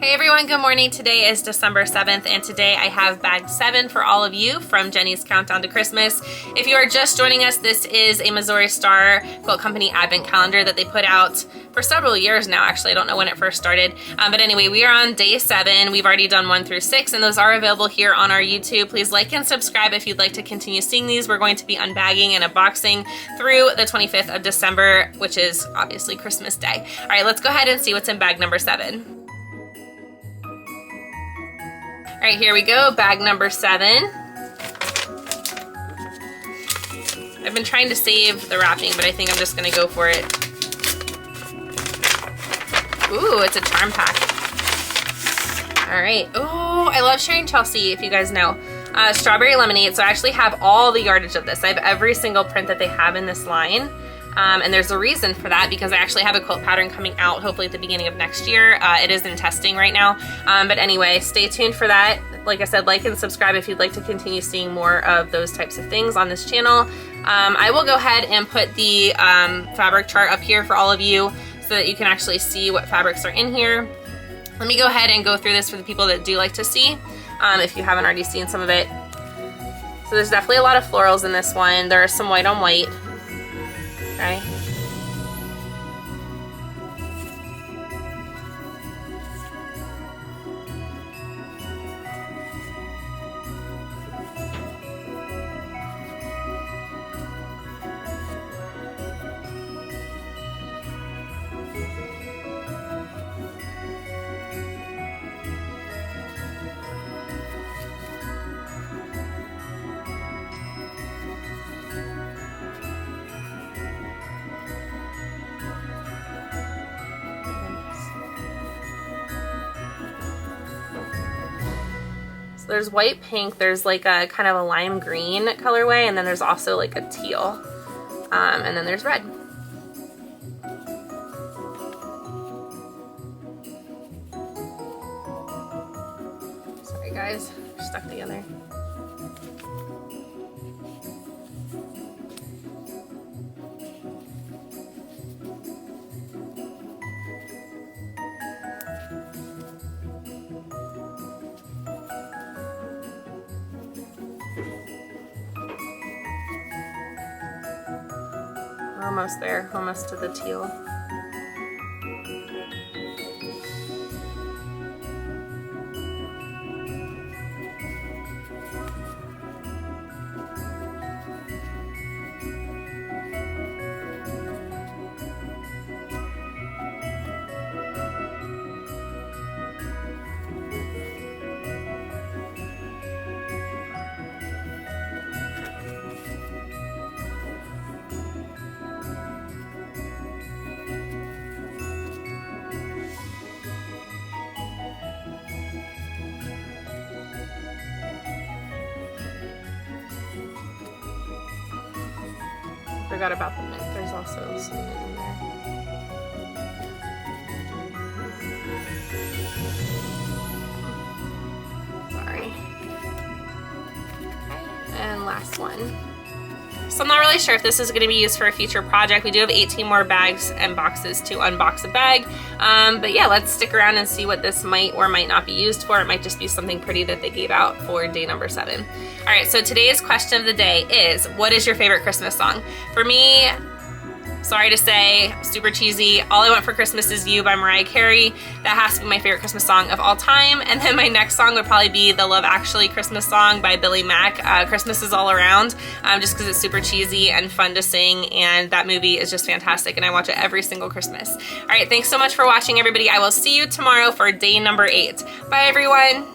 Hey everyone, good morning. Today is December 7th and today I have bag 7 for all of you from Jenny's Countdown to Christmas. If you are just joining us, this is a Missouri Star Quilt Company advent calendar that they put out for several years now. Actually, I don't know when it first started. But anyway, we are on day 7. We've already done 1 through 6 and those are available here on our YouTube. Please like and subscribe if you'd like to continue seeing these. We're going to be unbagging and unboxing through the 25th of December, which is obviously Christmas Day. All right, let's go ahead and see what's in bag number 7. All right, here we go, bag number 7. I've been trying to save the wrapping, but I think I'm just gonna go for it. Ooh, it's a charm pack. All right, oh, I love sharing Chelsea, if you guys know. Strawberry lemonade, so I actually have all the yardage of this. I have every single print that they have in this line. And there's a reason for that because I actually have a quilt pattern coming out hopefully at the beginning of next year. It is in testing right now. But anyway, stay tuned for that. Like I said, like and subscribe if you'd like to continue seeing more of those types of things on this channel. I will go ahead and put the fabric chart up here for all of you so that you can actually see what fabrics are in here. Let me go ahead and go through this for the people that do like to see, if you haven't already seen some of it. So there's definitely a lot of florals in this one. There is some white on white. Okay. So there's white, pink, there's like a kind of a lime green colorway, and then there's also like a teal, and then there's red. Sorry guys, they're stuck together. Almost there, almost to the teal. Forgot about the mint. There's also some mint in there. Sorry. Okay. And last one. So I'm not really sure if this is going to be used for a future project. We do have 18 more bags and boxes to unbox a bag. But yeah, let's stick around and see what this might or might not be used for. It might just be something pretty that they gave out for day number 7. All right, so today's question of the day is, what is your favorite Christmas song? For me, sorry to say, super cheesy, All I Want for Christmas Is You by Mariah Carey. That has to be my favorite Christmas song of all time. And then my next song would probably be the Love Actually Christmas song by Billy Mack. Christmas is all around, just because it's super cheesy and fun to sing, and that movie is just fantastic, and I watch it every single Christmas. All right, thanks so much for watching, everybody. I will see you tomorrow for day number 8. Bye, everyone.